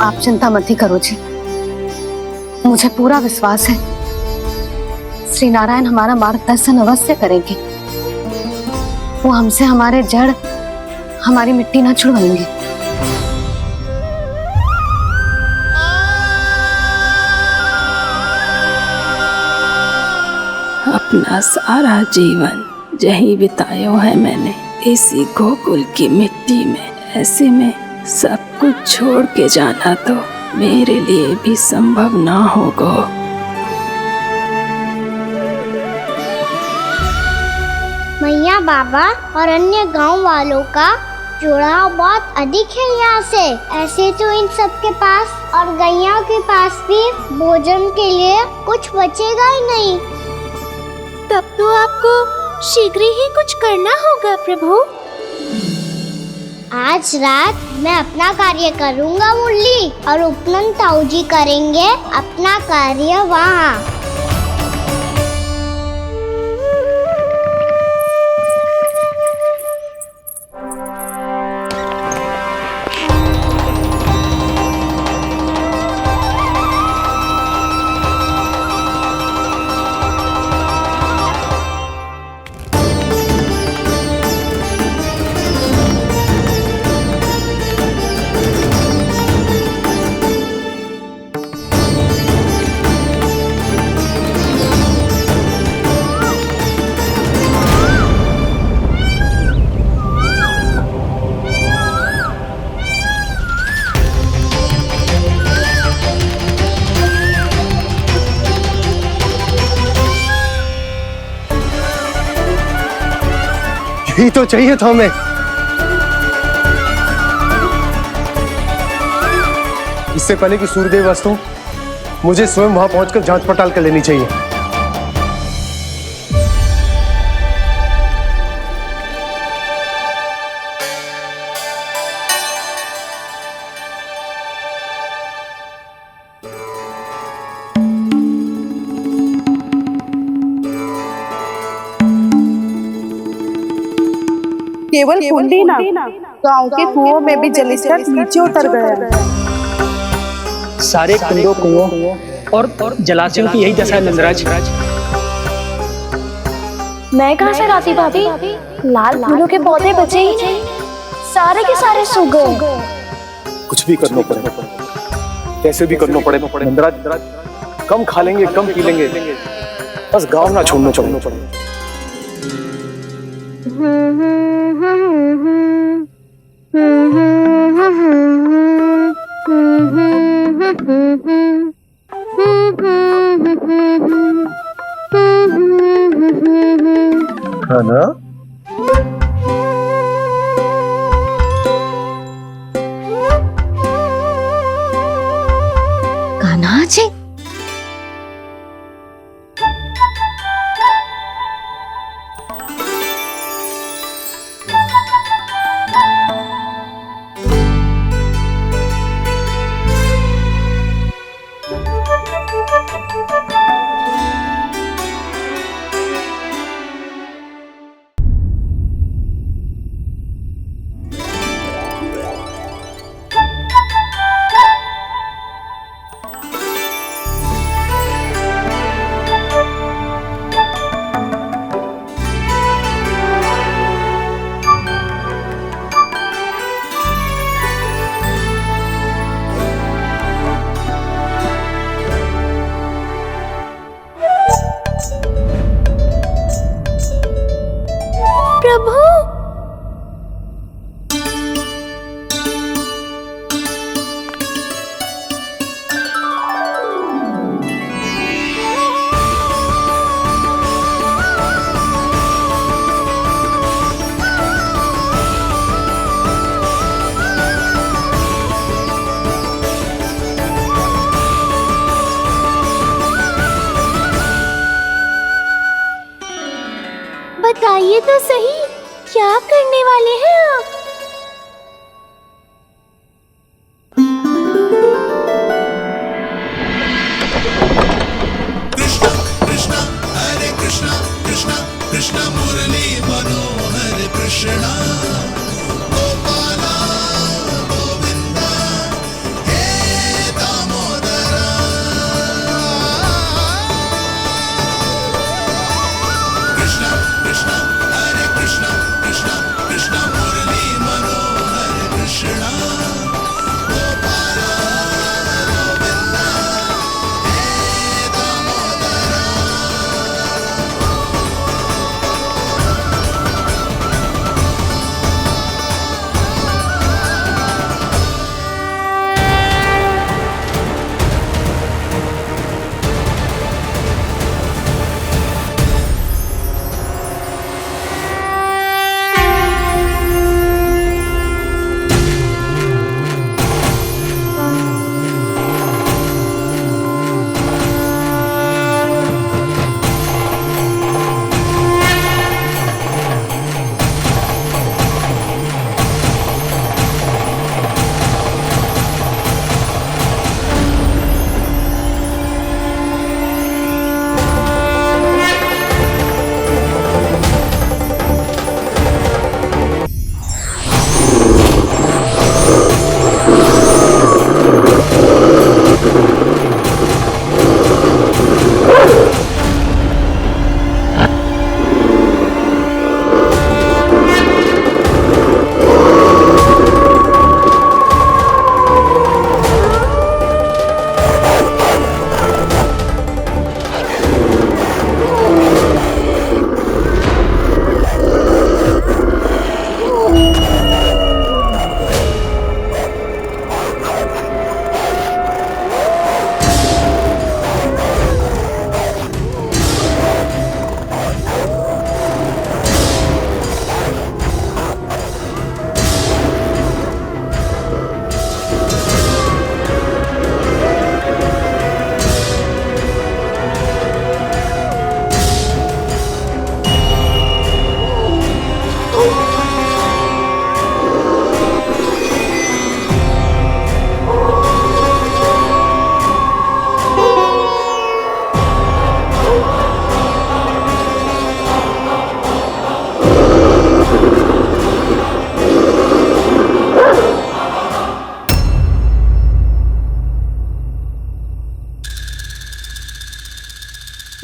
आप चिंता मत ही करो जी, मुझे पूरा विश्वास है श्री नारायण हमारा मार्गदर्शन अवश्य करेंगे। वो हमसे हमारे जड़, हमारी मिट्टी ना छुड़वाएंगे। अपना सारा जीवन यही बिताया है मैंने, इसी गोकुल की मिट्टी में। ऐसे में सब कुछ छोड़ के जाना तो मेरे लिए भी संभव ना होगा। मैया, बाबा और अन्य गांव वालों का जुड़ाव बहुत अधिक है यहाँ से। ऐसे तो इन सब के पास और गैया के पास भी भोजन के लिए कुछ बचेगा ही नहीं। तब तो आपको शीघ्र ही कुछ करना होगा प्रभु। आज रात मैं अपना कार्य करूँगा मुरली, और उपनंद ताऊ जी करेंगे अपना कार्य वहाँ। यही तो चाहिए था हमें। इससे पहले कि सूर्यदेव अस्त हो, मुझे स्वयं वहां पहुंचकर जांच पड़ताल कर लेनी चाहिए। केवल कुंडी ना, गांव के कुओं में भी जलस्तर नीचे उतर गया। सारे कुंडों, कुओं और जलाशयों की यही दशा है नंदराज। मैं कहाँ से लाती भाभी? लाल फूलों के पौधे बचे ही नहीं, सारे के सारे सूख गए। कुछ भी करना पड़ेगा, कैसे भी करना पड़ेगा नंदराज। कम खा लेंगे, कम पी लेंगे, बस गांव ना छोड़ना पड़ेगा। है ना? कान्हा जी, प्रभु, बताइए तो सही, क्या करने वाले हैं आप? कृष्णा कृष्णा हरे कृष्णा कृष्णा कृष्णा मुरली मनोहर कृष्णा गोपाला गोविंदा हे कृष्णा गोपाला गोविंदा हे दामोदरा।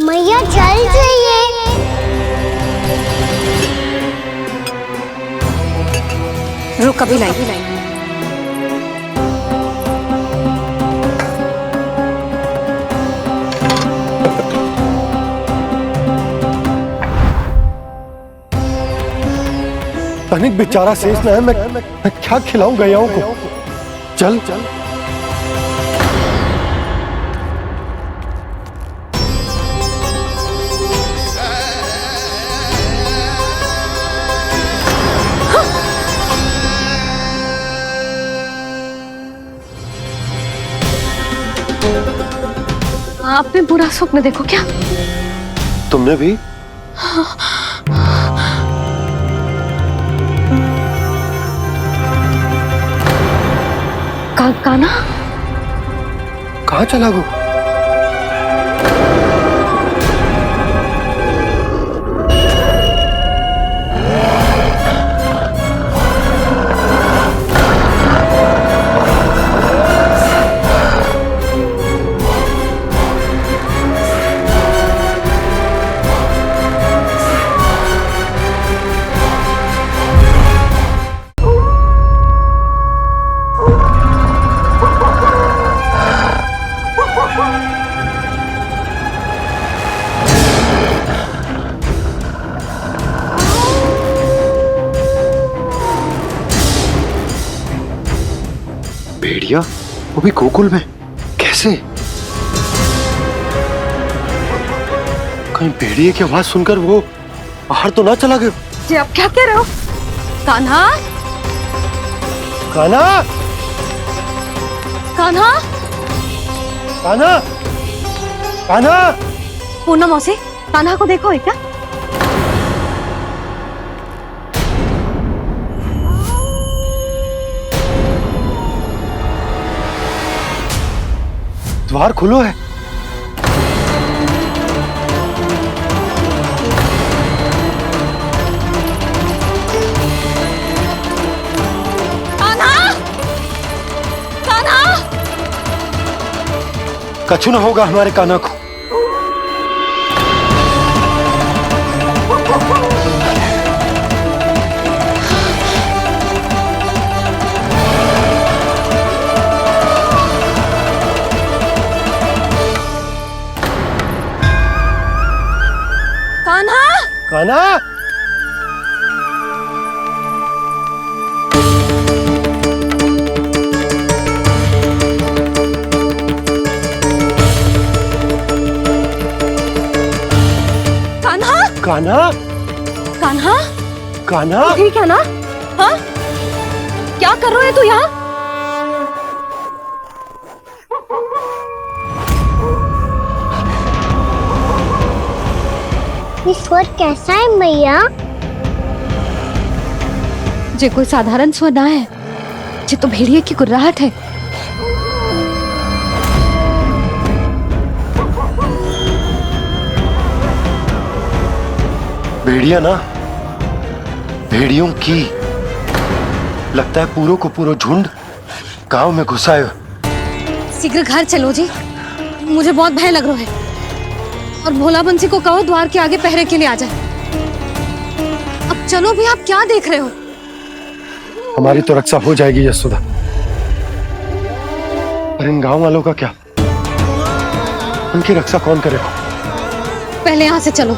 मैया जल जाइए। रुक अभी लाई। तनिक बेचारा शेष न है, मैं क्या खिलाऊं गयाओं को। चल चल आपने बुरा स्वप्न देखो क्या? तुमने भी? कान्हा कहाँ चला गो? भेड़िया वो भी गोकुल में कैसे? कहीं भेड़िए की आवाज सुनकर वो बाहर तो ना चला गया? जी आप क्या कह रहे हो? कान्हा कान्हा कान्हा कान्हा कान्हा पूनम मौसी, कान्हा को देखो है क्या? द्वार खुलो है। कान्हा कान्हा कछु न होगा हमारे कान्हा को। कान्हा, कान्हा, कान्हा, कान्हा, कान्हा, ठीक है ना? हाँ, क्या कर रहे हो तू यहाँ? ये स्वर कैसा है मैया? जे कोई साधारण स्वर ना है, जे तो भेड़िए की गुर्राहट है। भेड़िया ना, भेड़ियों की लगता है पूरों को पूरा झुंड गांव में घुसा है। शीघ्र घर चलो जी, मुझे बहुत भय लग रहा है। और भोला बंसी को कहो द्वार के आगे पहरे के लिए आ जाए। अब चलो भी, आप क्या देख रहे हो? हमारी तो रक्षा हो जाएगी यशोदा, पर इन गांव वालों का क्या? उनकी रक्षा कौन करेगा? पहले यहाँ से चलो।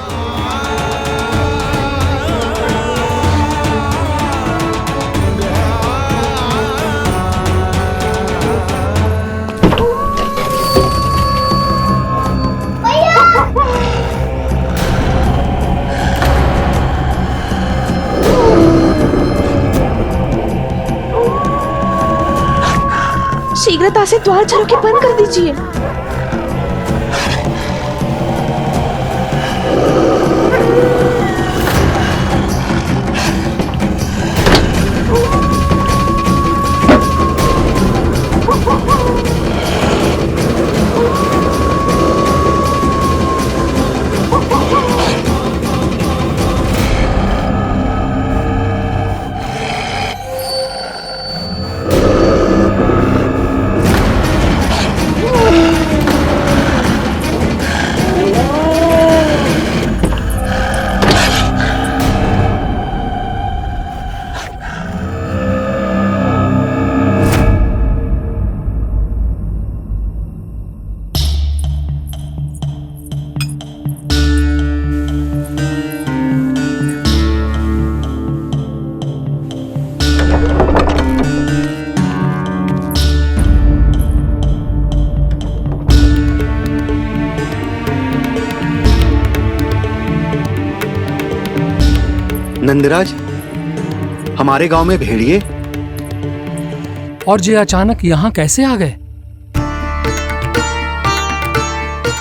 शीघ्रता से द्वार चारों के बंद कर दीजिए। नंदराज, हमारे गांव में भेड़िए और ये अचानक यहाँ कैसे आ गए?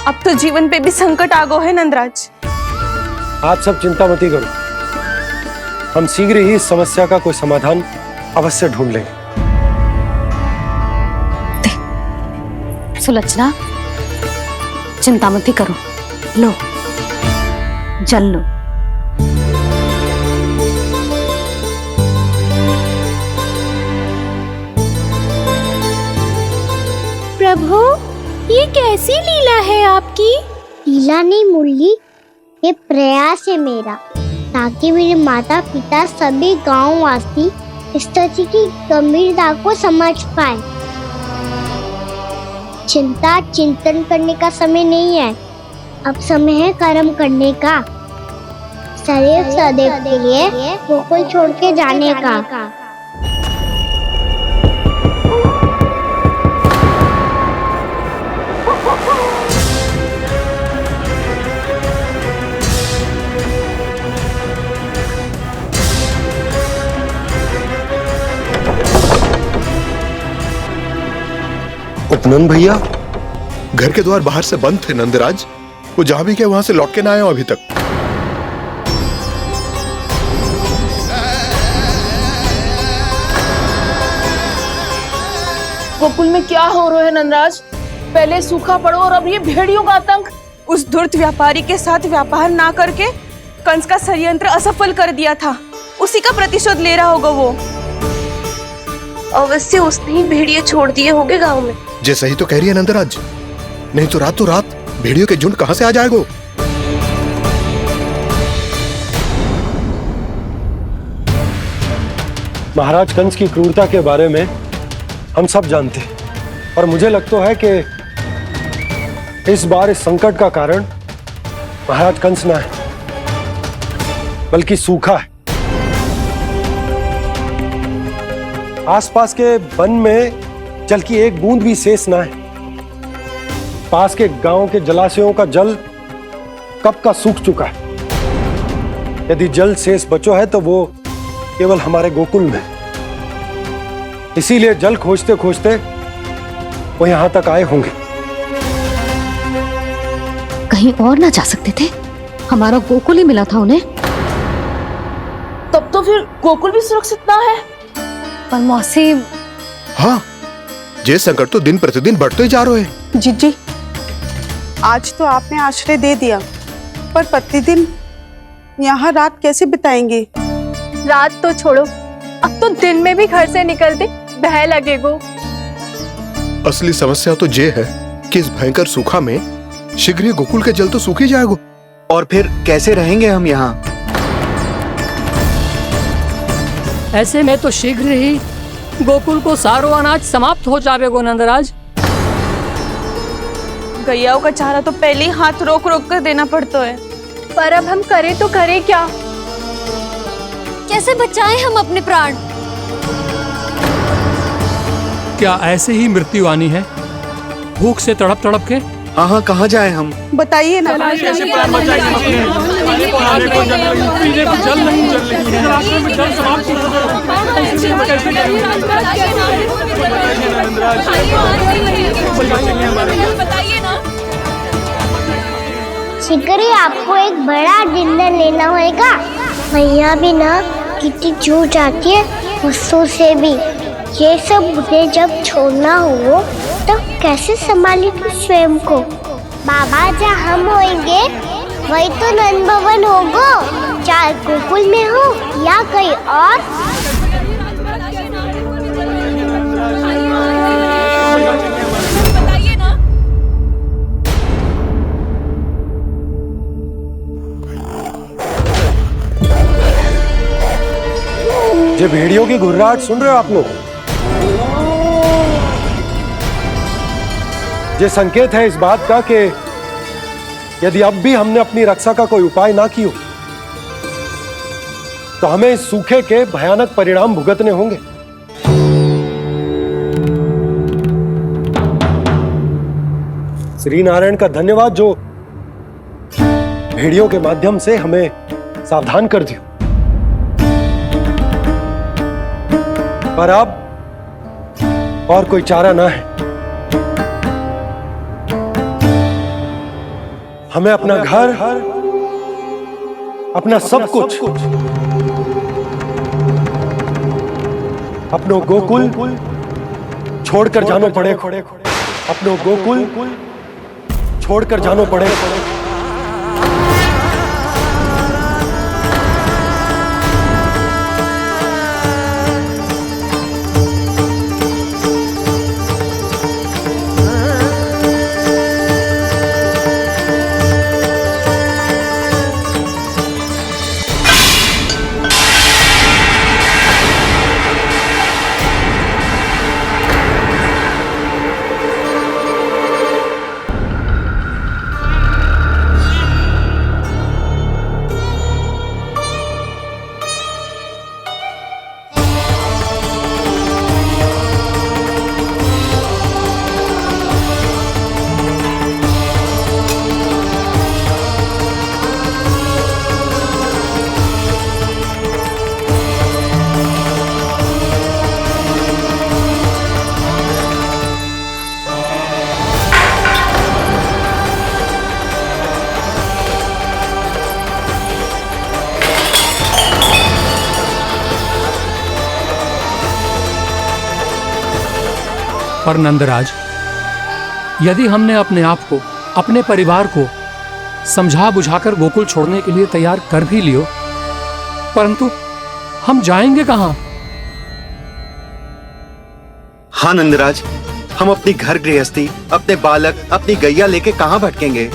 अब तो जीवन पे भी संकट आ गो है नंदराज। आप सब चिंता मत करो, हम शीघ्र ही इस समस्या का कोई समाधान अवश्य ढूंढ लेंगे। सुलक्षणा, चिंता मत करो, लो जल लो। प्रभु, ये कैसी लीला है आपकी? लीला नहीं मुरली, ये प्रयास है मेरा, ताकि मेरे माता पिता सभी गांव वासी स्थिति की गंभीरता को समझ पाए। चिंता चिंतन करने का समय नहीं है, अब समय है कर्म करने का, सदैव सदैव के लिए गोकुल छोड़ के जाने का। उपनंद भैया, घर के द्वार बाहर से बंद थे नंदराज, वो जहां भी गए वहां से लौट के ना आए हो अभी तक। गोकुल में क्या हो रहा है नंदराज? पहले सूखा पड़ो और अब ये भेड़ियों का आतंक। उस धूर्त व्यापारी के साथ व्यापार ना करके कंस का षड्यंत्र असफल कर दिया था, उसी का प्रतिशोध ले रहा होगा वो। अवश्य उसने ही भेड़िए छोड़ दिए होंगे गांव में। जे सही तो कह रही है नंदराज, नहीं तो रात भेड़ियों के झुंड कहां से आ जाएगा? महाराज कंस की क्रूरता के बारे में हम सब जानते हैं, और मुझे लगता है कि इस बार इस संकट का कारण महाराज कंस ना है। बल्कि सूखा है। आसपास के वन में जल की एक बूंद भी शेष ना है। पास के गांव के जलाशयों का जल कब का सूख चुका है। यदि जल शेष बचो है तो वो केवल हमारे गोकुल में। इसीलिए जल खोजते खोजते वो यहां तक आए होंगे। कहीं और ना जा सकते थे? हमारा गोकुल ही मिला था उन्हें। तब तो फिर गोकुल भी सुरक्षित ना है। पर मौसी, हाँ, ये संकट तो दिन प्रतिदिन बढ़ते ही जा रहे हैं। जीजी, आज तो आपने आश्रय दे दिया, पर प्रतिदिन यहाँ रात कैसे बिताएंगे? रात तो छोड़ो, अब तो दिन में भी घर से निकलते भय लगेगो। असली समस्या तो ये है कि इस भयंकर सूखा में शीघ्र ही गोकुल के जल तो सूख ही जाएगा। और फिर कैसे रहेंगे हम यहाँ? ऐसे में तो शीघ्र ही गोकुल को सारो अनाज समाप्त हो जाएगो नंदराज। गैयाओं का चारा तो पहले ही हाथ रोक रोक कर देना पड़ता है। पर अब हम करें तो करें क्या? कैसे बचाएं हम अपने प्राण? क्या ऐसे ही मृत्यु आनी है, भूख से तड़प तड़प के? हाँ, कहाँ जाए हम? बताइए ना। शीघ्र ही आपको एक बड़ा डिनर लेना होगा। मैया भी ना कितनी जूझ जाती है गुस्सों से भी। ये सब मुझे जब छोड़ना हो तो कैसे संभालेगी स्वयं को? बाबा जहाँ हम होंगे वही तो नंद भवन होगा, चाहे गोकुल में हो या कहीं और। ये भेड़ियों की घुर्राहट सुन रहे हो आप लोग? ये संकेत है इस बात का कि यदि अब भी हमने अपनी रक्षा का कोई उपाय ना किया तो हमें इस सूखे के भयानक परिणाम भुगतने होंगे। श्री नारायण का धन्यवाद जो भेड़ियों के माध्यम से हमें सावधान कर दिया। पर अब और कोई चारा ना है। हमें अपना घर, अपना सब कुछ, अपनो गोकुल छोड़कर जानो पड़े। अपनो गोकुल छोड़कर जानो पड़े। पर नंदराज, यदि हमने अपने आप को, अपने परिवार को समझा बुझाकर गोकुल छोड़ने के लिए तैयार कर भी लियो, परंतु हम जाएंगे कहां? हाँ नंदराज, हम अपनी घर गृहस्थी, अपने बालक, अपनी गैया लेके कहां भटकेंगे?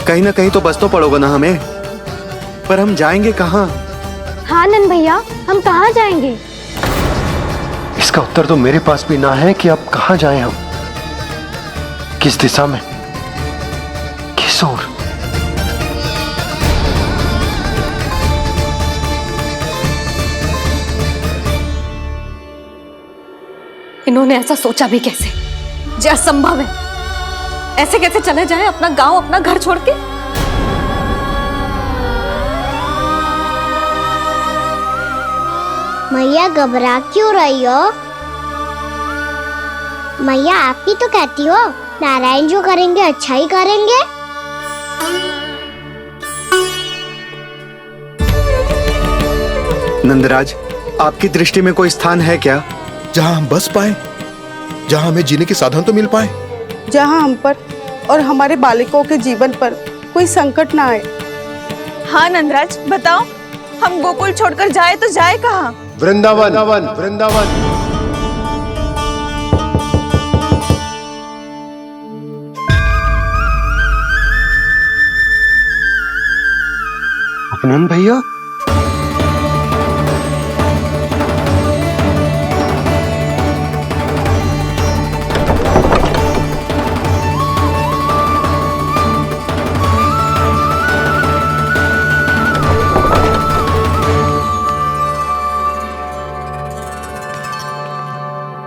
कहीं ना कहीं तो बस तो पड़ोगा ना हमें। पर हम जाएंगे कहां? हाँ नंद भैया, हम कहाँ जाएंगे? इसका उत्तर तो मेरे पास भी ना है कि अब कहां जाएं हम, किस दिशा में, किस ओर। इन्होंने ऐसा सोचा भी कैसे? जो असंभव है। ऐसे कैसे चले जाए अपना गांव, अपना घर छोड़ के? मैया घबरा क्यों रही हो? मैया आप ही तो कहती हो नारायण जो करेंगे अच्छा ही करेंगे। नंदराज, आपकी दृष्टि में कोई स्थान है क्या जहां हम बस पाए, जहां हमें जीने के साधन तो मिल पाए, जहाँ हम पर और हमारे बालकों के जीवन पर कोई संकट ना आए। हाँ नंदराज, बताओ हम गोकुल छोड़कर जाए तो जाए कहाँ? वृंदावन, वृंदावन। अपनन भैया,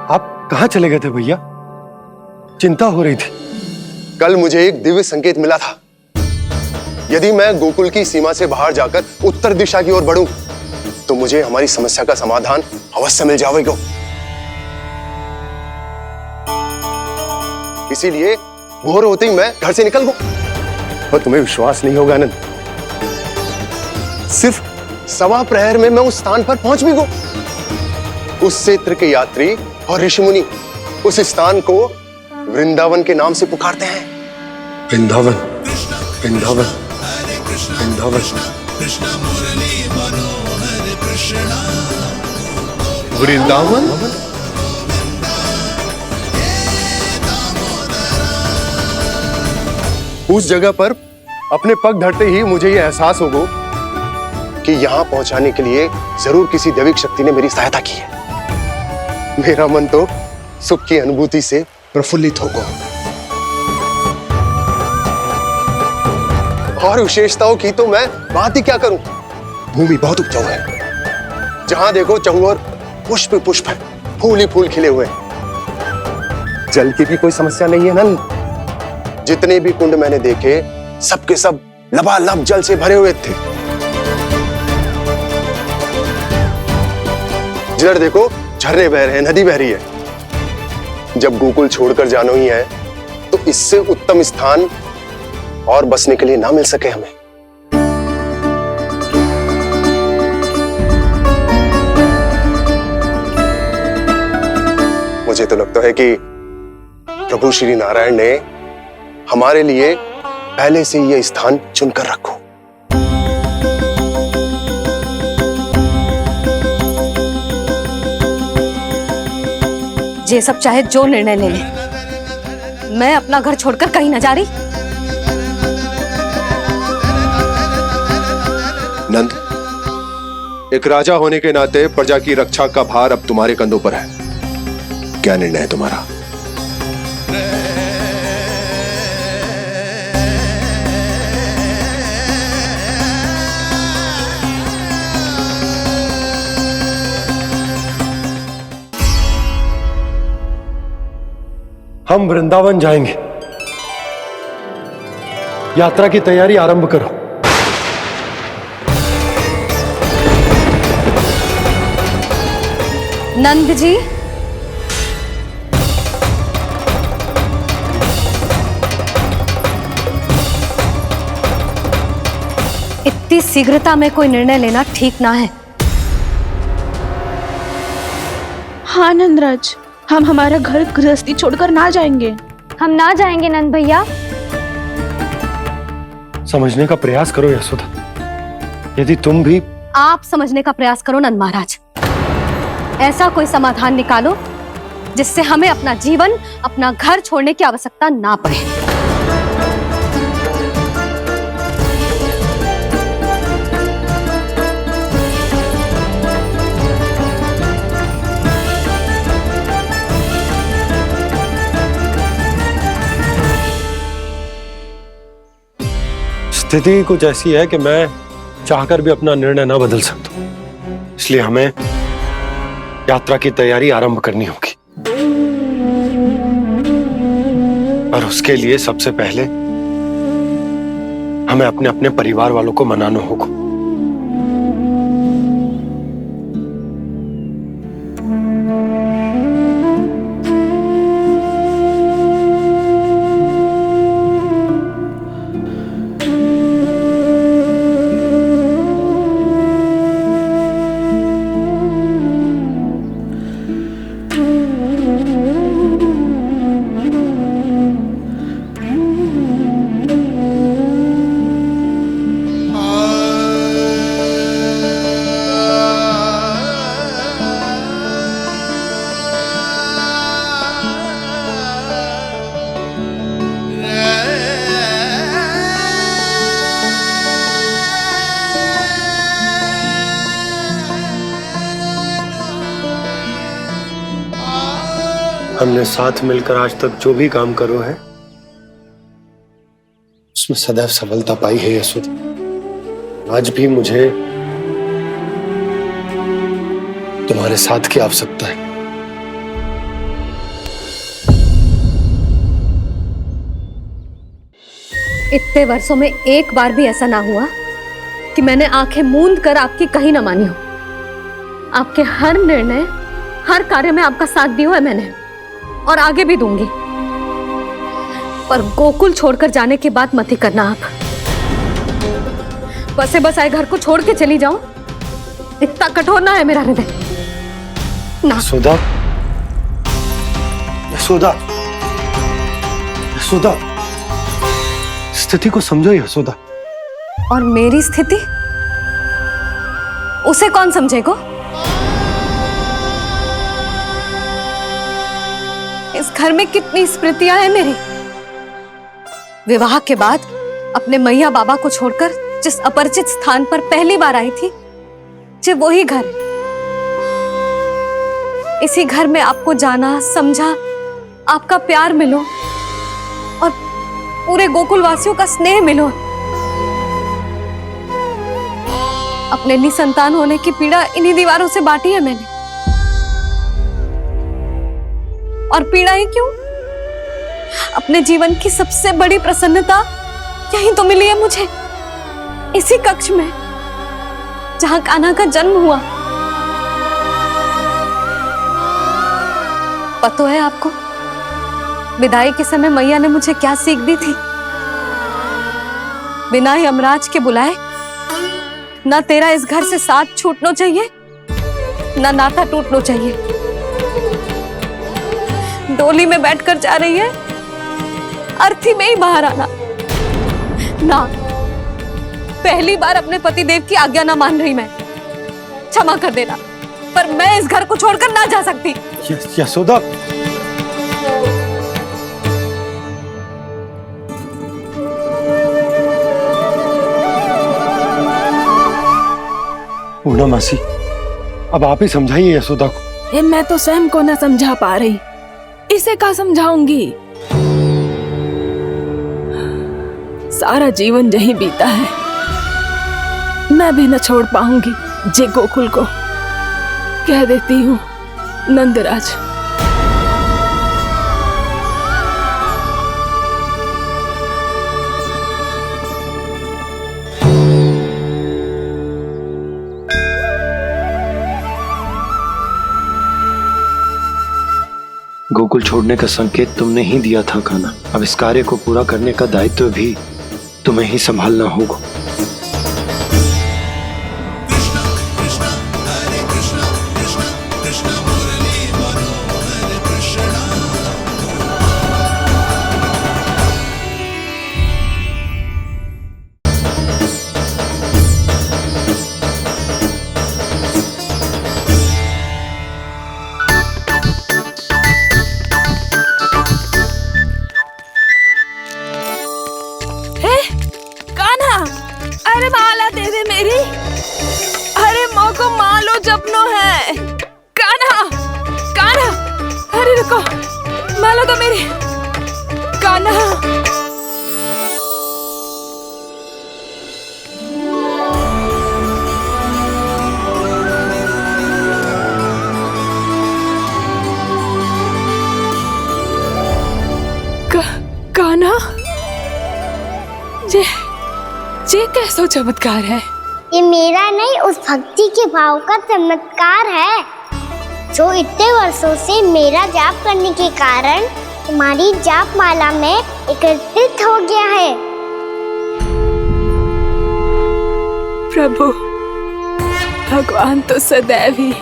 आप कहाँ चले गए थे भैया? चिंता हो रही थी। कल मुझे एक दिव्य संकेत मिला था। यदि मैं गोकुल की सीमा से बाहर जाकर उत्तर दिशा की ओर बढ़ूं, तो मुझे हमारी समस्या का समाधान अवश्य मिल जाएगा। इसीलिए भोर होते ही मैं घर से निकल गया। और तुम्हें विश्वास नहीं होगा आनंद, सिर्फ सवा प्रहर में मैं उस स्थान पर पहुंच भी गया। उस क्षेत्र के यात्री और ऋषि मुनि उस स्थान को वृंदावन के नाम से पुकारते हैं। वृंदावन, वृंदावन, वृंदावन। वृंदावन। उस जगह पर अपने पग धरते ही मुझे यह एहसास होगा कि यहां पहुंचाने के लिए जरूर किसी दैविक शक्ति ने मेरी सहायता की है। मेरा मन तो सुख की अनुभूति से प्रफुल्लित होगा। और विशेषताओं की तो मैं बात ही क्या करूं। भूमि बहुत उपजाऊ है, जहां देखो चहुओर पुष्प पुष्प है, फूल ही फूल खिले हुए हैं। जल की भी कोई समस्या नहीं है नंद। जितने भी कुंड मैंने देखे सबके सब लबालब जल से भरे हुए थे। जिधर देखो झरने बह रहे हैं, नदी बह रही है। जब गोकुल छोड़कर जाना ही है तो इससे उत्तम स्थान और बसने के लिए ना मिल सके हमें। मुझे तो लगता है कि प्रभु श्री नारायण ने हमारे लिए पहले से यह स्थान चुनकर रखो। ये सब चाहे जो निर्णय ले ले, मैं अपना घर छोड़कर कहीं न जा रही। नंद, एक राजा होने के नाते प्रजा की रक्षा का भार अब तुम्हारे कंधों पर है। क्या निर्णय है तुम्हारा? हम वृंदावन जाएंगे। यात्रा की तैयारी आरंभ करो। नंद जी, इतनी शीघ्रता में कोई निर्णय लेना ठीक ना है। हाँ नंदराज, हम हमारा घर गृहस्थी छोड़कर ना जाएंगे। हम ना जाएंगे नंद भैया। समझने का प्रयास करो यशोदा। यदि तुम भी आप समझने का प्रयास करो नंद महाराज। ऐसा कोई समाधान निकालो जिससे हमें अपना जीवन, अपना घर छोड़ने की आवश्यकता ना पड़े। स्थिति कुछ ऐसी है कि मैं चाहकर भी अपना निर्णय न बदल सकता, इसलिए हमें यात्रा की तैयारी आरंभ करनी होगी। पर उसके लिए सबसे पहले हमें अपने अपने परिवार वालों को मनाना होगा। हमने साथ मिलकर आज तक जो भी काम करो है उसमें सदैव सफलता पाई है यशोदा। आज भी मुझे तुम्हारे साथ की आवश्यकता है। इतने वर्षों में एक बार भी ऐसा ना हुआ कि मैंने आंखें मूंद कर आपकी कहीं ना मानी हो। आपके हर निर्णय, हर कार्य में आपका साथ दिया है मैंने, और आगे भी दूंगी। पर गोकुल छोड़कर जाने की बात मत ही करना आप। बसे बसाए घर को छोड़ के चली जाऊं, इतना कठोर ना है मेरा हृदय ना। यशोदा, यशोदा, यशोदा, स्थिति को समझो यशोदा। और मेरी स्थिति उसे कौन समझेगा? इस घर में कितनी स्मृतियां हैं मेरी। विवाह के बाद अपने मैया बाबा को छोड़कर जिस अपरिचित स्थान पर पहली बार आई थी, जो वही घर। इसी घर में आपको जाना, समझा, आपका प्यार मिलो और पूरे गोकुल वासियों का स्नेह मिलो। अपने निसंतान होने की पीड़ा इन्हीं दीवारों से बांटी है मैंने। और पीड़ा ही क्यों? अपने जीवन की सबसे बड़ी प्रसन्नता यही तो मिली है मुझे, इसी कक्ष में जहां कान्हा का जन्म हुआ। पता है आपको विदाई के समय मैया ने मुझे क्या सीख दी थी? बिना ही यमराज के बुलाए ना तेरा इस घर से साथ छूटना चाहिए, ना नाता टूटना चाहिए। डोली में बैठकर जा रही है, अर्थी में ही बाहर आना ना। पहली बार अपने पतिदेव की आज्ञा ना मान रही मैं, क्षमा कर देना, पर मैं इस घर को छोड़कर ना जा सकती। यशोदा, पूर्णा मासी, अब आप ही समझाइए यशोदा को। मैं तो स्वयं को न समझा पा रही, इसे क्या समझाऊंगी? सारा जीवन यही बीता है, मैं भी न छोड़ पाऊंगी जे गोकुल को। कह देती हूँ नंदराज। गोकुल छोड़ने का संकेत तुमने ही दिया था कान्हा। अब इस कार्य को पूरा करने का दायित्व भी तुम्हें ही संभालना होगा। अरे माला दे दे मेरी। अरे मोको मालो जपनो है। कान्हा, कान्हा, अरे रुको, माला दो मेरी। कान्हा, ये कैसा चमत्कार है? ये मेरा नहीं, उस भक्ति के भाव का चमत्कार है जो इतने वर्षों से मेरा जाप करने के कारण तुम्हारी जाप माला में एकत्रित हो गया है। प्रभु, भगवान तो सदैव ही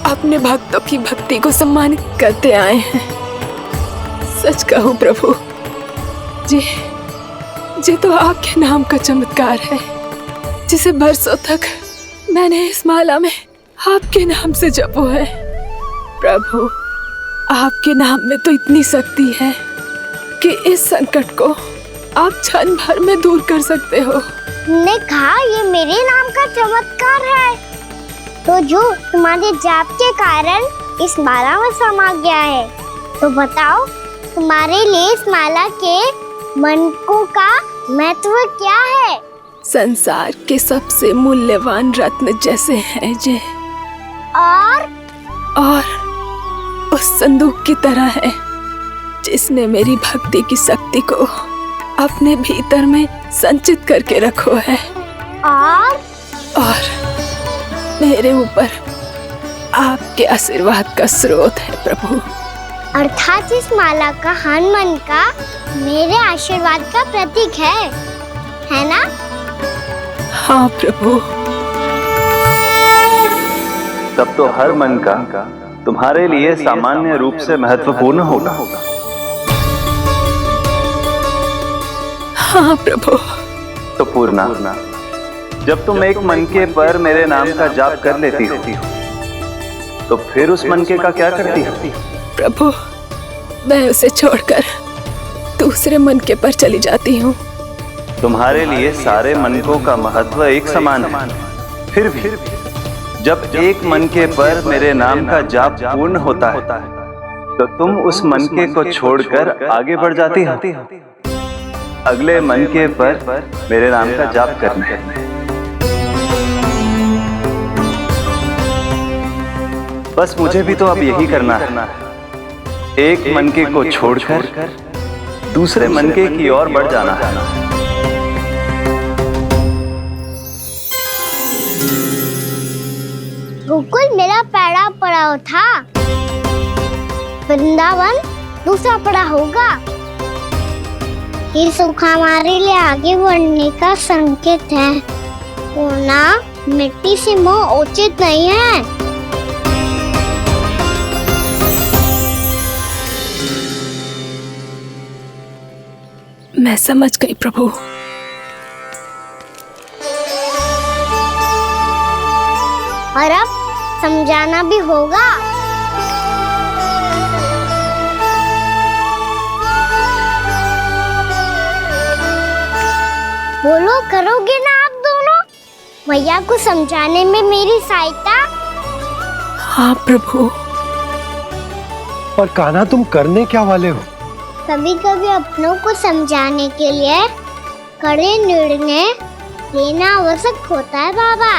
अपने भक्तों की भक्ति को सम्मानित करते आए हैं। सच कहूं प्रभु, ये तो आपके नाम का चमत्कार है, जिसे बरसों तक मैंने इस माला में आपके नाम से जपो है। प्रभु, आपके नाम में तो इतनी शक्ति है कि इस संकट को आप क्षण भर में दूर कर सकते हो। तुमने कहा ये मेरे नाम का चमत्कार है, तो जो तुम्हारे जाप के कारण इस माला में समा गया है, तो बताओ तुम्हारे लिए इस माला के मनकों का महत्व क्या है? संसार के सबसे मूल्यवान रत्न जैसे हैं जे, और उस संदूक की तरह है जिसने मेरी भक्ति की शक्ति को अपने भीतर में संचित करके रखो है, और मेरे ऊपर आपके आशीर्वाद का स्रोत है प्रभु। अर्थात इस माला का हनुमान का मेरे आशीर्वाद का प्रतीक है ना? हाँ प्रभु। तब तो हर मन का तुम्हारे लिए सामान्य रूप से महत्वपूर्ण होगा। हाँ प्रभु। तो पूर्णा, जब तुम एक मनके पर मेरे नाम का जाप कर लेती हो, तो फिर उस मनके का क्या करती हो? प्रभु, मैं उसे छोड़कर दूसरे मनके पर चली जाती हूँ। तुम्हारे लिए सारे मनकों का महत्व एक समान है। फिर भी जब एक मनके पर मेरे नाम का जाप पूर्ण होता है, तो तुम उस मनके को छोड़कर आगे बढ़ जाती हो अगले मनके पर मेरे नाम का जाप करने। बस मुझे भी तो अब यही करना है, एक मनके को छोड़कर दूसरे मनके की ओर बढ़ जाना है। गोकुल मेरा पहला पड़ाव था, वृंदावन दूसरा पड़ा होगा। ये सुख हमारे लिए आगे बढ़ने का संकेत है, पूर्णा मिट्टी से मोह उचित नहीं है। मैं समझ गई प्रभु। और अब समझाना भी होगा। बोलो, करोगे ना आप दोनों? मैया को समझाने में मेरी सहायता? हाँ प्रभु। पर कान्हा, तुम करने क्या वाले हो? कभी कभी अपनों को समझाने के लिए कड़े निर्णय लेना आवश्यक होता है बाबा।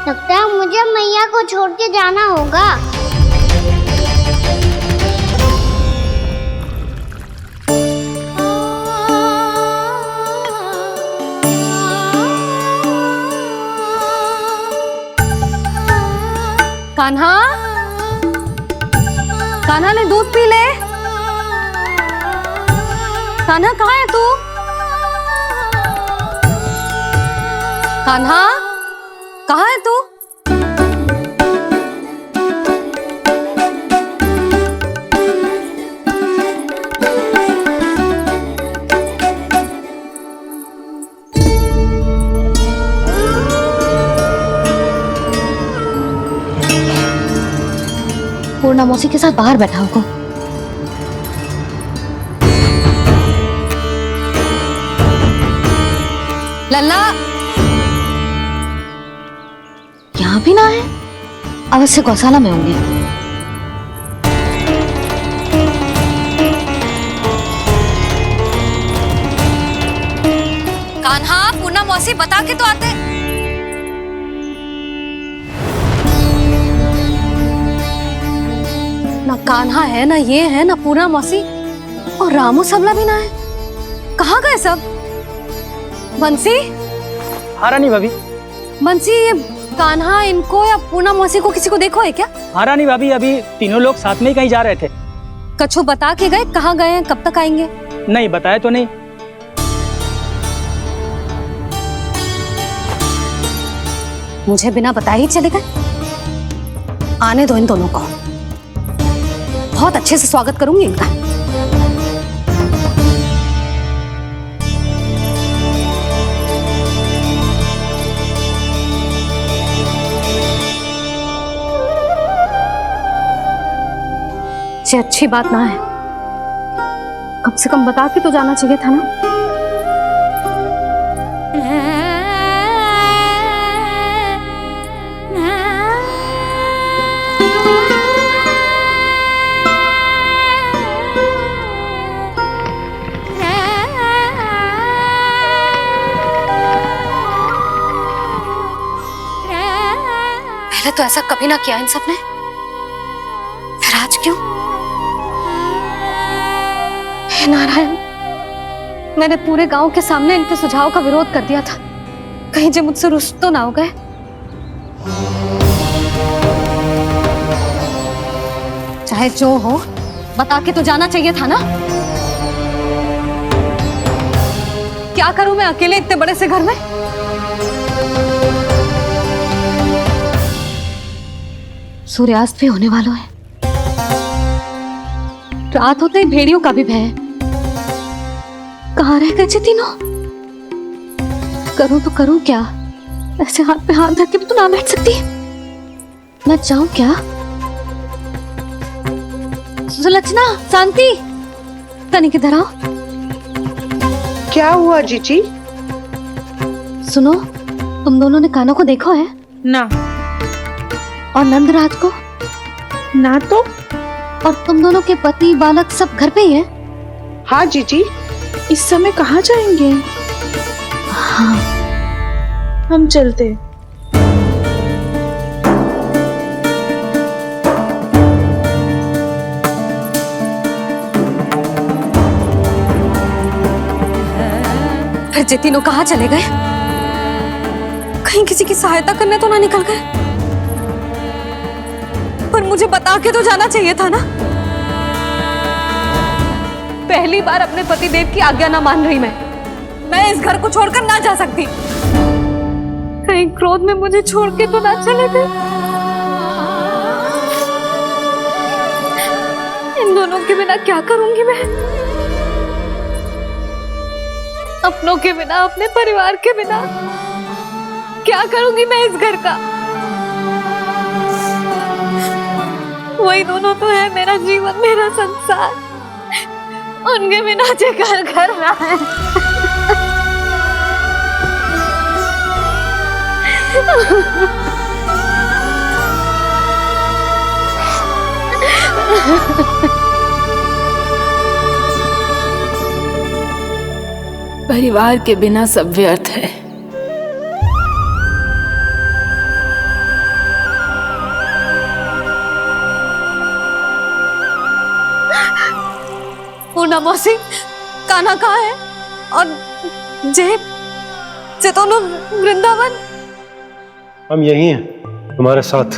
लगता है मुझे मैया को छोड़ के जाना होगा। कान्हा, कान्हा ने दूध पी ले। कान्हा कहाँ है तू? कान्हा कहाँ है तू? पूर्णा मौसी के साथ बाहर बैठा होगा। लल्ला यहाँ भी ना है, अवश्य गौशाला में होंगे। कान्हा, पूर्णा मौसी बता के तो आते। ना कान्हा है, ना ये है, ना पूर्णा मौसी, और रामू सबला भी ना है। कहाँ गए सब? बंसी, हाँ रानी भाभी। बंसी, ये कान्हा इनको या पूनम मौसी को किसी को देखो है क्या? हाँ रानी भाभी, अभी तीनों लोग साथ में ही कहीं जा रहे थे। कछु बता के गए कहाँ गए हैं, कब तक आएंगे? नहीं बताया तो नहीं। मुझे बिना बताए ही चले गए? आने दो इन दोनों को, बहुत अच्छे से स्वागत करूंगी इनका। ये अच्छी बात ना है, कम से कम बता के तो जाना चाहिए था ना। पहले तो ऐसा कभी ना किया इन सब ने, फिर आज क्यों? हे नारायण, मैंने पूरे गांव के सामने इनके सुझाव का विरोध कर दिया था, कहीं जो मुझसे रुष्ट तो ना हो गए। चाहे जो हो, बता के तो जाना चाहिए था ना। क्या करूं मैं अकेले इतने बड़े से घर में? सूर्यास्त भी होने वाला है, रात होते ही भेड़ियों का भी भय है। कहाँ रह गए तीनों? करूं तो करूं क्या? ऐसे हाथ पे हाथ रख के भी तो ना बैठ सकती। मैं जाऊं क्या? सुलक्षणा, शांति, तनिक इधर आओ। क्या हुआ जीजी? सुनो, तुम दोनों ने कान्हा को देखा है? ना। और नंदराज को? ना तो। और तुम दोनों के पति बालक सब घर पे ही हैं? हाँ जीजी। इस समय कहाँ जाएंगे? हाँ, हम चलते। फिर ये तीनों कहाँ चले गए? कहीं किसी की सहायता करने तो ना निकल गए? पर मुझे बता के तो जाना चाहिए था ना। पहली बार अपने पतिदेव की आज्ञा ना मान रही मैं इस घर को छोड़कर ना जा सकती। कहीं क्रोध में मुझे छोड़ के तो ना चले गए। इन दोनों के बिना क्या करूंगी मैं? अपनों के बिना, अपने परिवार के बिना क्या करूंगी मैं इस घर का? वही दोनों तो है मेरा जीवन, मेरा संसार। उनके बिना जे घर घर रहा है। परिवार के बिना सब व्यर्थ है। पूनम मौसी, कान्हा कहाँ है? और जे दोनों वृंदावन? हम यही हैं तुम्हारे साथ।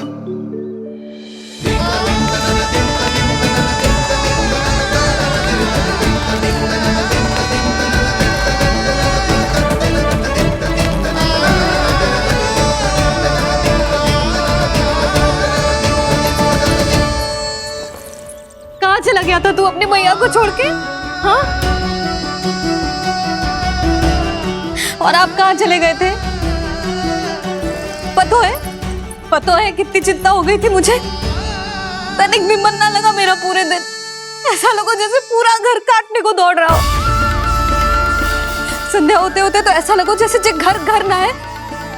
कहाँ चला गया था तू अपनी मैया को छोड़ के? हाँ? और आप कहाँ चले गए थे? पता है कितनी चिंता हो गई थी मुझे। तनिक भी मन ना लगा मेरा पूरे दिन। ऐसा लगा जैसे पूरा घर काटने को दौड़ रहा हो। संध्या होते होते तो ऐसा लगा जैसे जे घर घर ना है,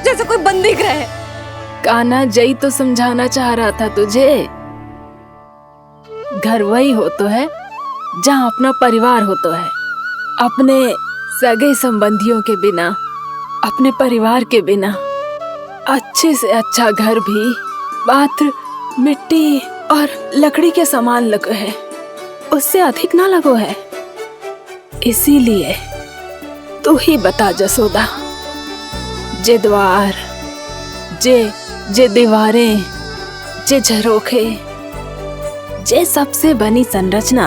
जैसे कोई बंदी गृह है। कान्हा, जय तो समझाना चाह रहा था तुझे। घर वही हो तो है जहाँ अपना परिवार हो तो है। अपने सगे संबंधियों के बिना, अपने परिवार के बिना अच्छे से अच्छा घर भी मात्र मिट्टी और लकड़ी के समान लगो है, उससे अधिक ना लगो है। इसीलिए तू ही बता जसोदा, जे द्वार, जे दीवारें, जे झरोखे, जे सबसे बनी संरचना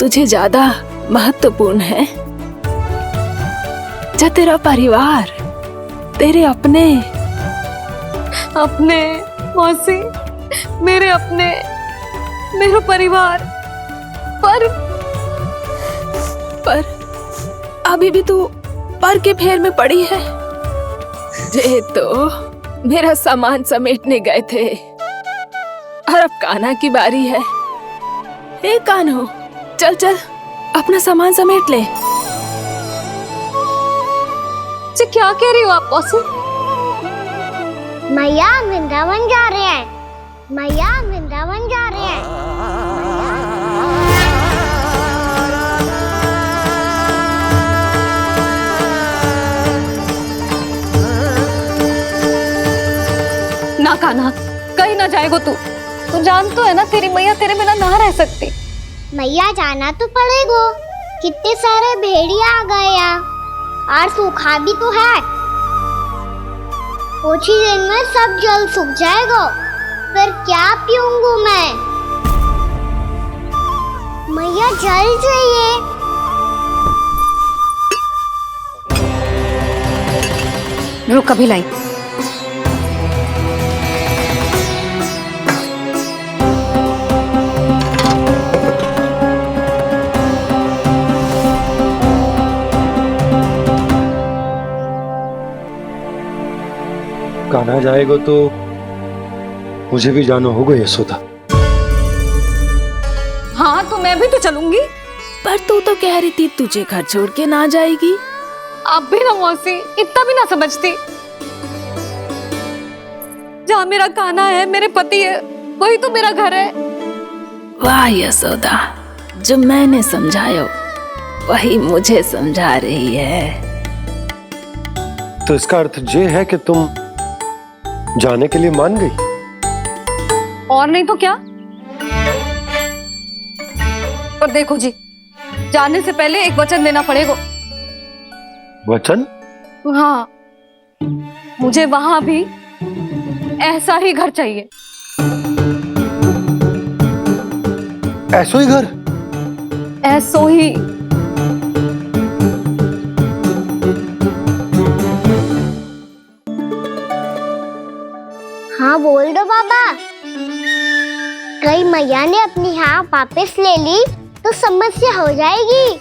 तुझे ज्यादा महत्वपूर्ण है? या तेरा परिवार, तेरे अपने मौसी, मेरा परिवार, पर अभी भी तू पर के फेर में पड़ी है। ये तो मेरा सामान समेटने गए थे और अब कान्हा की बारी है। हे कान्हो, चल चल अपना सामान समेट ले। क्या कह रही हो आप मौसी? मैया वृंदावन जा रहे हैं, मैया वृंदावन जा रहे हैं। ना कान्हा, कहीं ना जाएगो तू जान तो है ना तेरी मैया तेरे बिना ना रह सकती। मैया जाना तो पड़ेगा, कितने सारे भेड़िया आ गए यहाँ और सूखा भी तो है। कुछ ही दिन में सब जल सूख जाएगा, फिर क्या पीऊंगी मैं? मैया जल चाहिए। रुक, अभी लाई। कान्हा जाएगा तो मुझे भी जाना होगा यशोदा। हाँ तो मैं भी तो चलूंगी। पर तू तो कह रही थी तुझे घर छोड़ के ना जाएगी। आप भी ना मौसी, इतना भी ना समझती। जहाँ मेरा कान्हा है, मेरे पति है, वही तो मेरा घर है। वाह यशोदा, जो मैंने समझाया वही मुझे समझा रही है। तो इसका अर्थ ये है कि तुम जाने के लिए मान गई? और नहीं तो क्या। पर देखो जी, जाने से पहले एक वचन देना पड़ेगा। वचन? हाँ, मुझे वहां भी ऐसा ही घर चाहिए। ऐसो ही घर? ऐसो ही। हाँ बोल दो बाबा। कहीं मैया ने अपनी हाँ वापस ले ली तो समस्या हो जाएगी।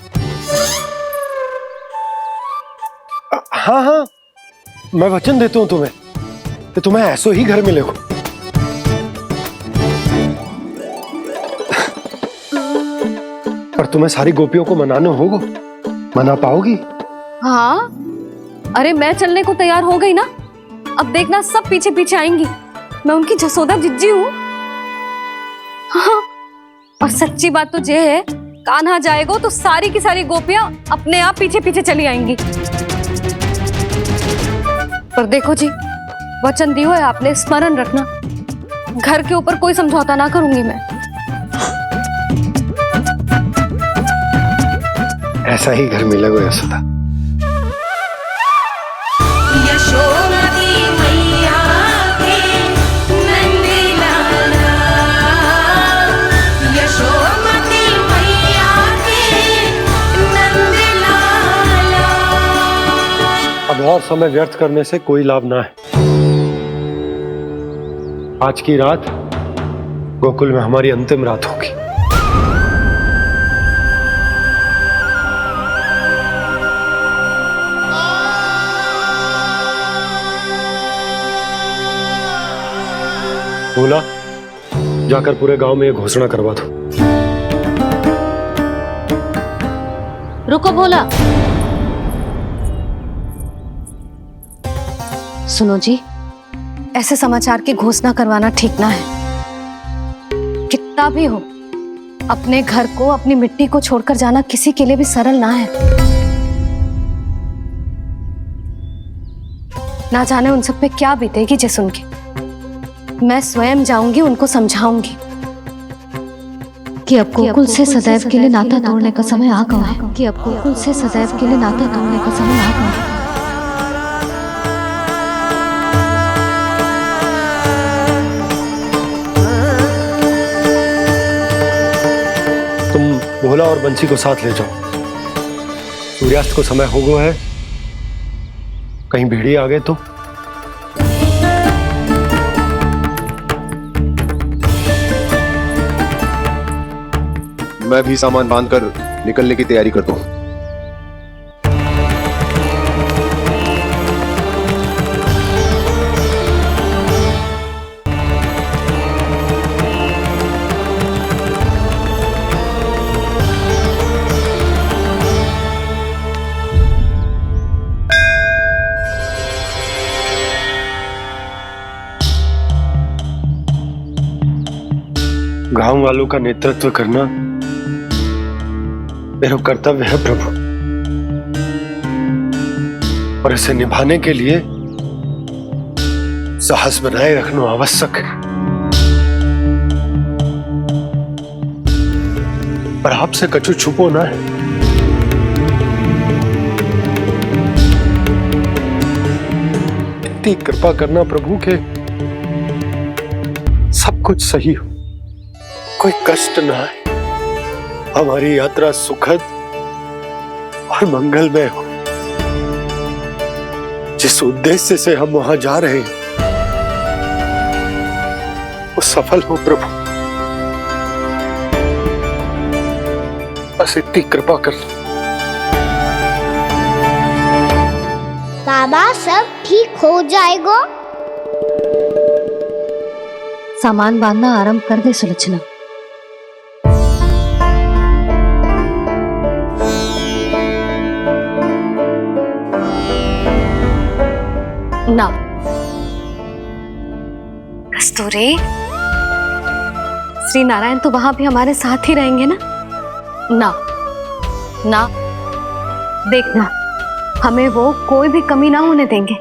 हाँ हाँ, मैं वचन देता हूँ तुम्हें कि तुम्हें ऐसो ही घर मिलेगा। पर तुम्हें सारी गोपियों को मनाना होगा। मना पाओगी? हाँ, अरे मैं चलने को तैयार हो गई ना। अब देखना सब पीछे पीछे आएंगी। मैं उनकी जसोदा जिज्जी हूँ। हाँ, और सच्ची बात तो ये है, कान्हा जाएगा तो सारी की सारी गोपियां अपने आप पीछे पीछे चली आएंगी। पर देखो जी, वचन दियो है आपने, स्मरण रखना। घर के ऊपर कोई समझौता ना करूंगी मैं। ऐसा ही घर मिलेगा यशोदा। अब और समय व्यर्थ करने से कोई लाभ ना है। आज की रात गोकुल में हमारी अंतिम रात होगी। बोला, जाकर पूरे गांव में ये घोषणा करवा दो। रुको भोला। सुनो जी, ऐसे समाचार की घोषणा करवाना ठीक ना है। कितना भी हो, अपने घर को, अपनी मिट्टी को छोड़कर जाना किसी के लिए भी सरल ना है। ना जाने उन सब पे क्या बीतेगी जे सुन के। मैं स्वयं जाऊंगी, उनको समझाऊंगी। कि अब गोकुल से सदैव के लिए नाता तोड़ने का समय आ गया है, कि अब गोकुल से सदैव के लिए नाता तोड़ने का समय आ गया है। तुम भोला और बंसी को साथ ले जाओ। सूर्यास्त को समय हो गया है, कहीं भेड़िए आ गए तो। मैं भी सामान बांधकर निकलने की तैयारी करता हूं। गांव वालों का नेतृत्व करना मेरा कर्तव्य है प्रभु, और इसे निभाने के लिए साहस बनाए रखना आवश्यक है। पर आपसे कछु छुपो ना है। इतनी कृपा करना प्रभु के सब कुछ सही हो, कोई कष्ट ना आए, हमारी यात्रा सुखद और मंगलमय हो। जिस उद्देश्य से हम वहां जा रहे हैं वो सफल हो प्रभु, बस इतनी कृपा कर लो। बाबा सब ठीक हो जाएगा। सामान बांधना आरंभ कर दे सुलोचना। ना कस्तूरी, श्री नारायण तो वहां भी हमारे साथ ही रहेंगे ना? ना ना, देखना हमें वो कोई भी कमी ना होने देंगे।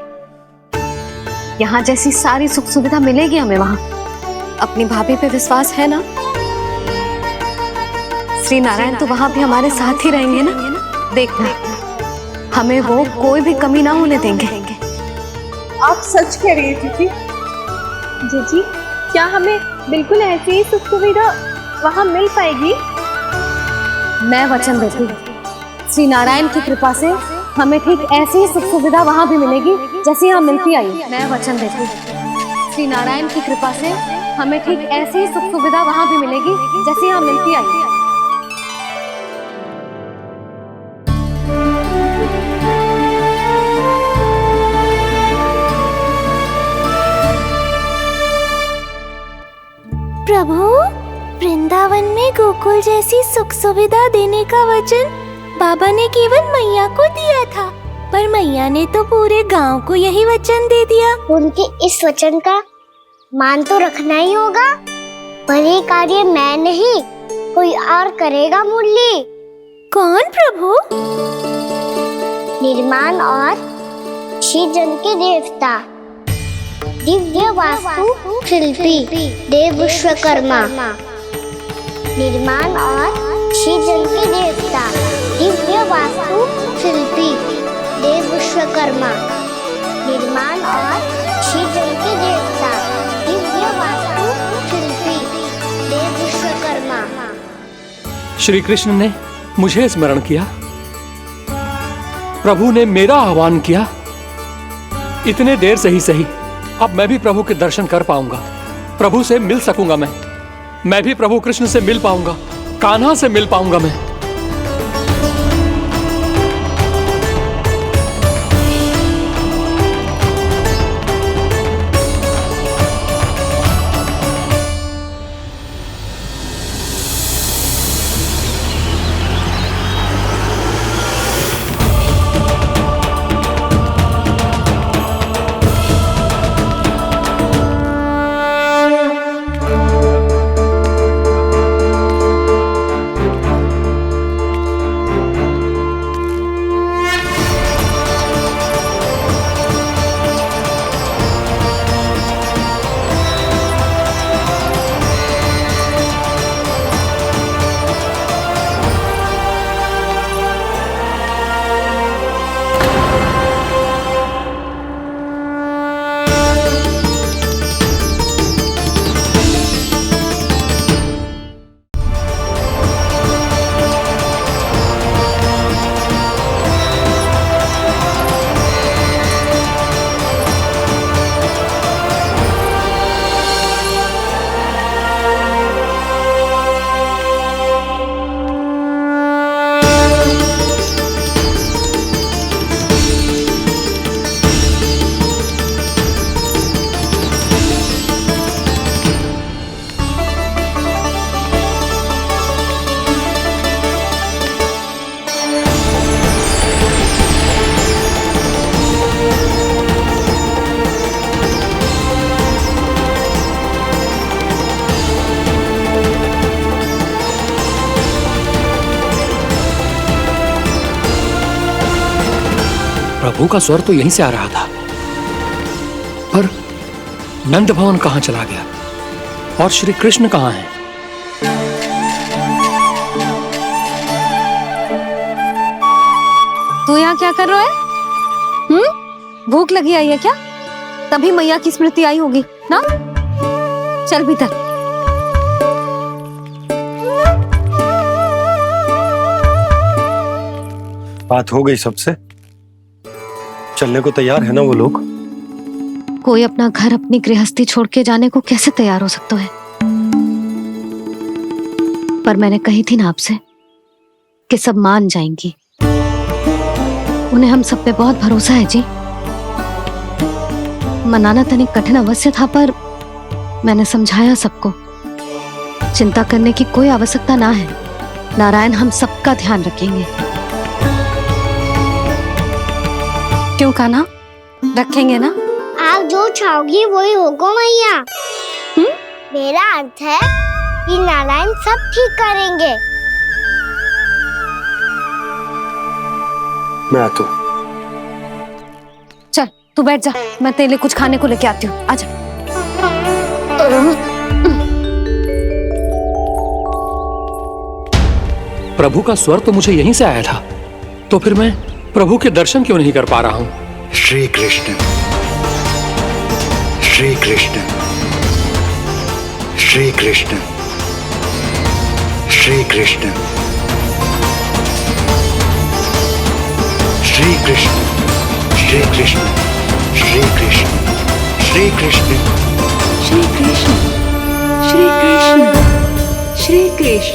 यहाँ जैसी सारी सुख सुविधा मिलेगी हमें वहां। अपनी भाभी पे विश्वास है ना? श्री नारायण तो वहां भी हमारे साथ ही रहेंगे ना? देखना हमें वो कोई भी कमी ना होने देंगे। आप सच कह रही थी जीजी, क्या हमें बिल्कुल ऐसी ही सुख सुविधा वहाँ मिल पाएगी? मैं वचन देती हूँ, श्री नारायण की कृपा से हमें ठीक ऐसी ही सुख सुविधा वहाँ भी मिलेगी जैसी यहाँ मिलती आई। मैं वचन देती हूँ, श्री नारायण की कृपा से हमें ठीक ऐसी ही सुख सुविधा वहाँ भी मिलेगी जैसी यहाँ मिलती आई। प्रभु, वृंदावन में गोकुल जैसी सुख सुविधा देने का वचन बाबा ने केवल मैया को दिया था, पर मैया ने तो पूरे गांव को यही वचन दे दिया। उनके इस वचन का मान तो रखना ही होगा, पर ये कार्य मैं नहीं कोई और करेगा। मुरली कौन प्रभु? निर्माण और श्रीजन के देवता, दिव्य वास्तु शिल्पी देव विश्वकर्मा। निर्माण और श्रीजन के देवता, दिव्य वास्तु शिल्पी देव विश्वकर्मा। निर्माण और श्रीजन के देवता, दिव्य वास्तु शिल्पी देव विश्वकर्मा। श्री कृष्ण ने मुझे स्मरण किया, प्रभु ने मेरा आह्वान किया। इतने देर से ही सही, अब मैं भी प्रभु के दर्शन कर पाऊंगा, प्रभु से मिल सकूंगा। मैं भी प्रभु कृष्ण से मिल पाऊंगा, कान्हा से मिल पाऊंगा मैं। प्रभु का स्वर तो यहीं से आ रहा था, पर नंद भवन कहाँ चला गया और श्री कृष्ण कहाँ हैं? तू यहाँ क्या कर रहा है? भूख लगी आई है क्या? तभी मैया की स्मृति आई होगी ना? चल भीतर। बात हो गई सबसे? चलने को तैयार है ना वो लोग? कोई अपना घर अपनी गृहस्थी छोड़ के जाने को कैसे तैयार हो सकता है? पर मैंने कही थी ना आपसे कि सब मान जाएंगी। उन्हें हम सब पे बहुत भरोसा है जी। मनाना तनिक कठिन अवश्य था, पर मैंने समझाया सबको। चिंता करने की कोई आवश्यकता ना है। नारायण हम सबका ध्यान रखेंगे। क्यों कान्हा, रखेंगे ना? आप जो चाहोगी वही होगा मैया। मेरा अर्थ है कि नारायण सब ठीक करेंगे। मैं आता हूं। चल तू बैठ जा, मैं तेरे लिए कुछ खाने को लेके आती हूँ। आजा। प्रभु का स्वर तो मुझे यहीं से आया था, तो फिर मैं प्रभु के दर्शन क्यों नहीं कर पा रहा हूँ? श्री कृष्ण, श्री कृष्ण, श्री कृष्ण, श्री कृष्ण, श्री कृष्ण, श्री कृष्ण, श्री कृष्ण, श्री कृष्ण, श्री कृष्ण, श्री कृष्ण, श्री कृष्ण, श्री कृष्ण,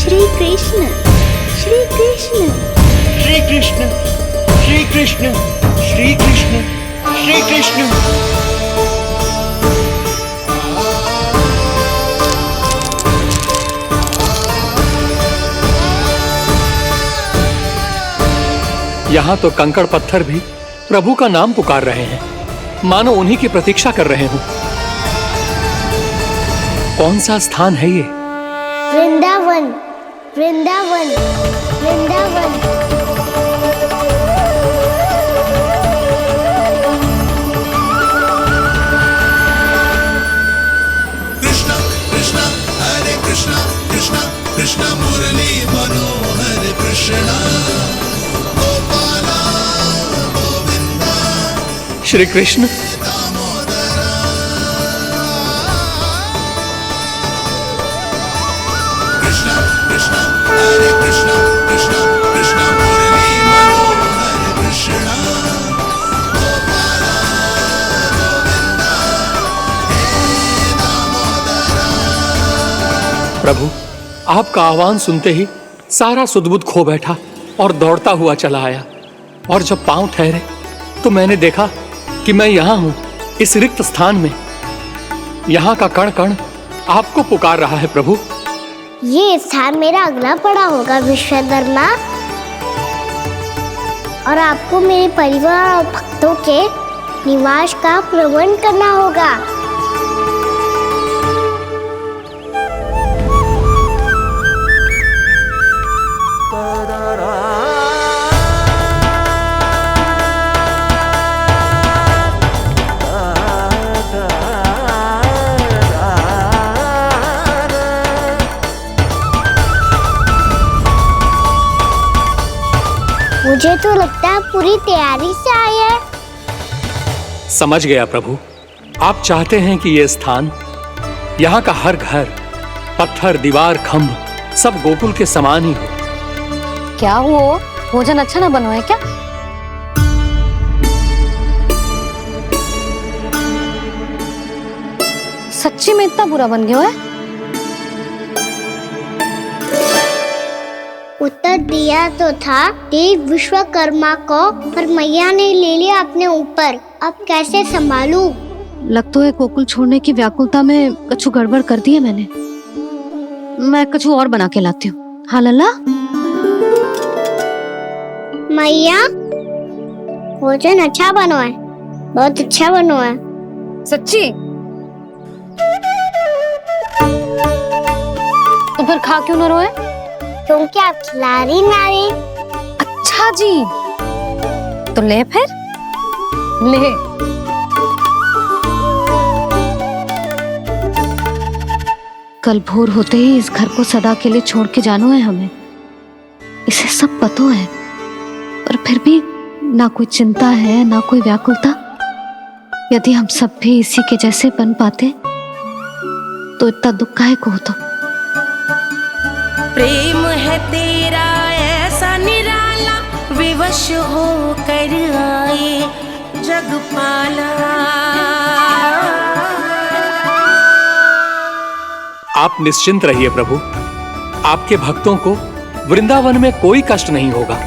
श्री कृष्ण, श्री कृष्ण, श्री कृष्ण, श्री कृष्ण, श्री कृष्ण, श्री कृष्ण। यहाँ तो कंकड़ पत्थर भी प्रभु का नाम पुकार रहे हैं, मानो उन्हीं की प्रतीक्षा कर रहे हों। कौन सा स्थान है ये? वृंदावन, वृंदावन, वृंदावन। कृष्ण कृष्ण हरे कृष्ण, कृष्ण कृष्ण मुरली मनोहर कृष्ण गोपाला गोविंदा। श्री कृष्ण, कृष्ण कृष्ण हरे कृष्ण, कृष्ण कृष्ण मुरली मनोहर कृष्ण गोपाला गोविंदा हे दामोदरा। प्रभु आपका आह्वान सुनते ही सारा सुध-बुध खो बैठा और दौड़ता हुआ चला आया। और जब पांव ठहरे तो मैंने देखा कि मैं यहाँ हूँ, इस रिक्त स्थान में। यहाँ का कण कण आपको पुकार रहा है प्रभु। ये स्थान मेरा अगला पड़ा होगा विश्वकर्मा, और आपको मेरे परिवार और भक्तों के निवास का प्रबंध करना होगा। मुझे तो लगता है पूरी तैयारी से आए हैं। समझ गया प्रभु, आप चाहते हैं कि ये स्थान, यहाँ का हर घर, पत्थर, दीवार, खंभ सब गोकुल के समान ही हो। क्या हुआ? भोजन अच्छा ना बना है क्या? सच्ची में इतना बुरा बन गया है? उत्तर दिया तो था देव विश्वकर्मा को, पर मैया ने ले लिया अपने ऊपर। अब कैसे संभालूं? लग तो है गोकुल छोड़ने की व्याकुलता में कछु गड़बड़ कर दी है मैंने। मैं कछु और बना के लाती हूँ। हाँ लल्ला? मैया, भोजन अच्छा बनो है, बहुत अच्छा बनो है। सच्ची? तो फिर खा क्यों न रोए? क्योंकि आप खिला रही नारी। अच्छा, अच्छा जी, तो ले फिर ले। कल भोर होते ही इस घर को सदा के लिए छोड़ के जाना है हमें, इसे सब पता है, पर फिर भी ना कोई चिंता है ना कोई व्याकुलता। यदि हम सब भी इसी के जैसे बन पाते तो इतना दुख काहे को होता। प्रेम है तेरा ऐसा निराला, विवश हो कर आए जग पाला। आप निश्चिंत रहिए प्रभु, आपके भक्तों को वृंदावन में कोई कष्ट नहीं होगा।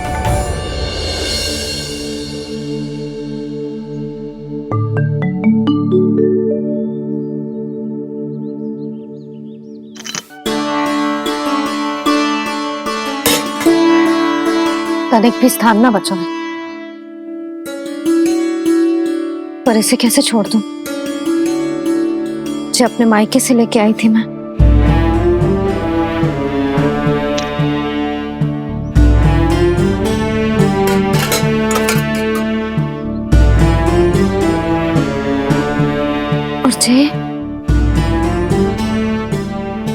तनिक भी स्थान ना बचो है, पर इसे कैसे छोड़ दूं जो अपने मायके से लेके आई थी मैं। और जे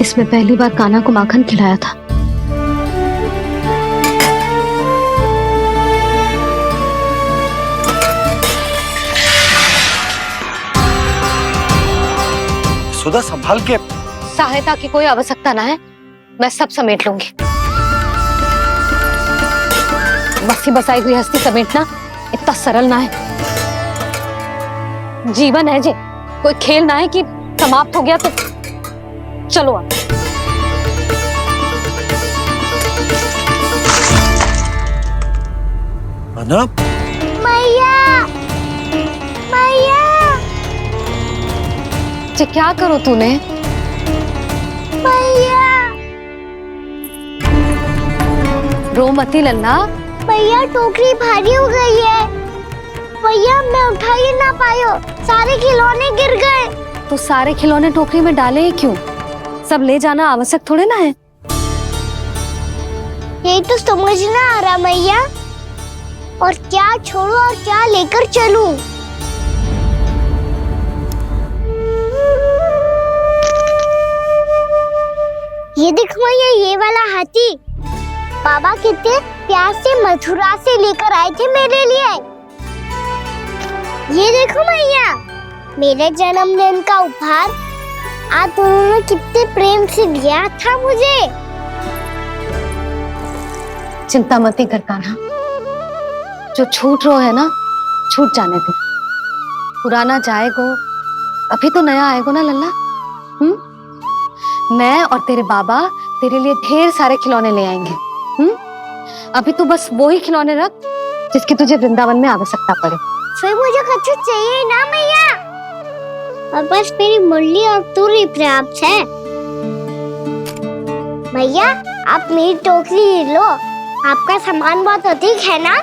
इसमें पहली बार कान्हा को माखन खिलाया था। सुधा संभाल के। सहायता की कोई आवश्यकता ना है, मैं सब समेट लूंगी। बसी बसाई गृहस्थी समेटना इतना सरल ना है। जीवन है जी, कोई खेल ना है कि समाप्त हो गया तो चलो आप। अना? मैया, मैया। क्या करो तूने? मैया। रो मती लल्ला। भैया टोकरी भारी हो गई है। भैया मैं उठा ही ना पायो, सारे खिलौने गिर गए। तो सारे खिलौने टोकरी में डाले ही क्यों? सब ले जाना आवश्यक थोड़े ना है। यही तो समझ ना आ रहा मैया, और क्या छोड़ू और क्या लेकर चलूं? ये देख मैया, ये वाला हाथी बाबा कितने प्यार से मथुरा से लेकर आए थे मेरे लिए। ये देखो मैया, मेरे जन्मदिन का उपहार आप दोनों ने कितने प्रेम से दिया था मुझे। चिंता मत कर कान्हा, जो छूट रो है ना छूट जाने दे। पुराना जाएगो, अभी तो नया आएगो ना लल्ला। मैं और तेरे बाबा तेरे लिए ढेर सारे खिलौने ले आएंगे। अभी तू बस वो ही खिलौने रख जिसकी तुझे वृंदावन में आवश्यकता पड़े। फिर मुझे कुछ चाहिए ना मैया, और बस मेरी मुरली और तुरी पर्याप्त है। भैया आप मेरी टोकरी ले लो, आपका सामान बहुत अधिक है ना।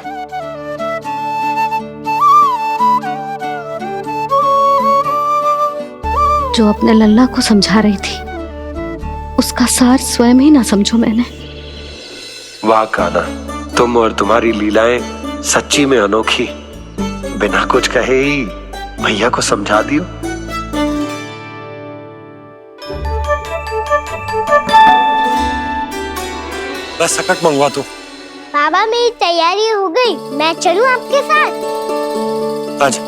जो अपने लल्ला को समझा रही थी उसका सार स्वयं ही ना समझो मैंने। वाह कान्हा, तुम और तुम्हारी लीलाएं सच्ची में अनोखी। बिना कुछ कहे ही भैया को समझा दियो। बस सकट मंगवा दो। बाबा मेरी तैयारी हो गई, मैं चलूं आपके साथ? आजा।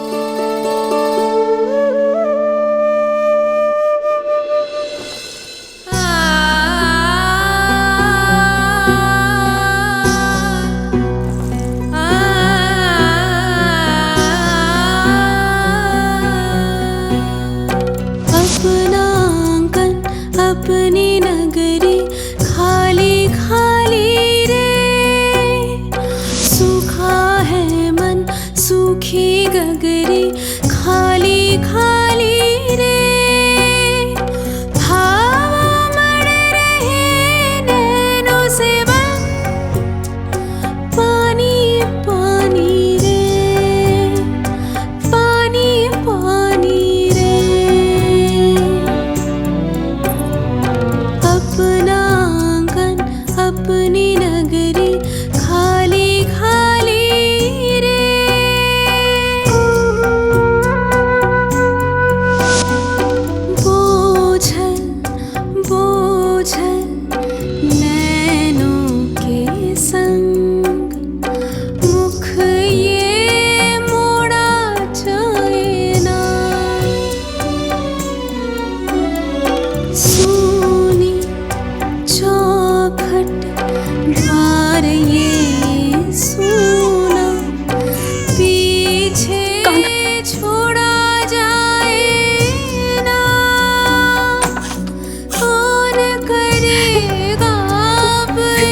अपनी नगरी खाली खाली रे, सूखा है मन सूखी गगरी खाली खाली रे, भाव मर रहे नैनों से बन पानी पानी रे, पानी पानी रे। अपना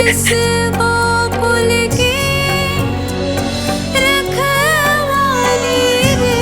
इस गोकुल की रखवाली रे।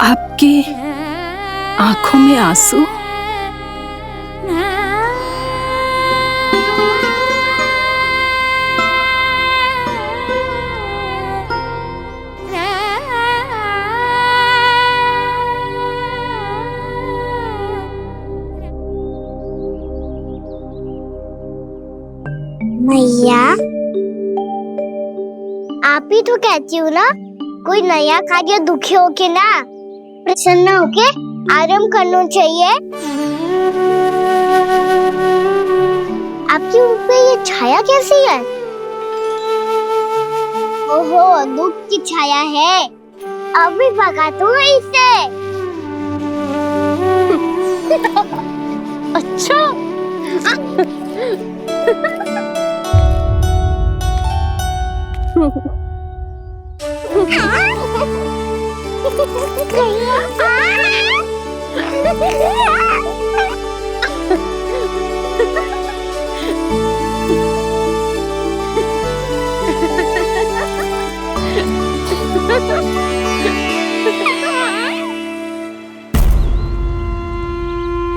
आपकी आंखों में आंसू? मैया, आप ही तो कहती हो ना, कोई नया कार्य दुखी होके ना प्रसन्न होके आराम करना चाहिए। आपके मुंह पे ये छाया कैसी है? ओहो, दुख की छाया है। अभी भगा दूं इसे। अच्छा।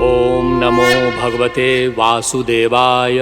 ओम नमो भगवते वासुदेवाय।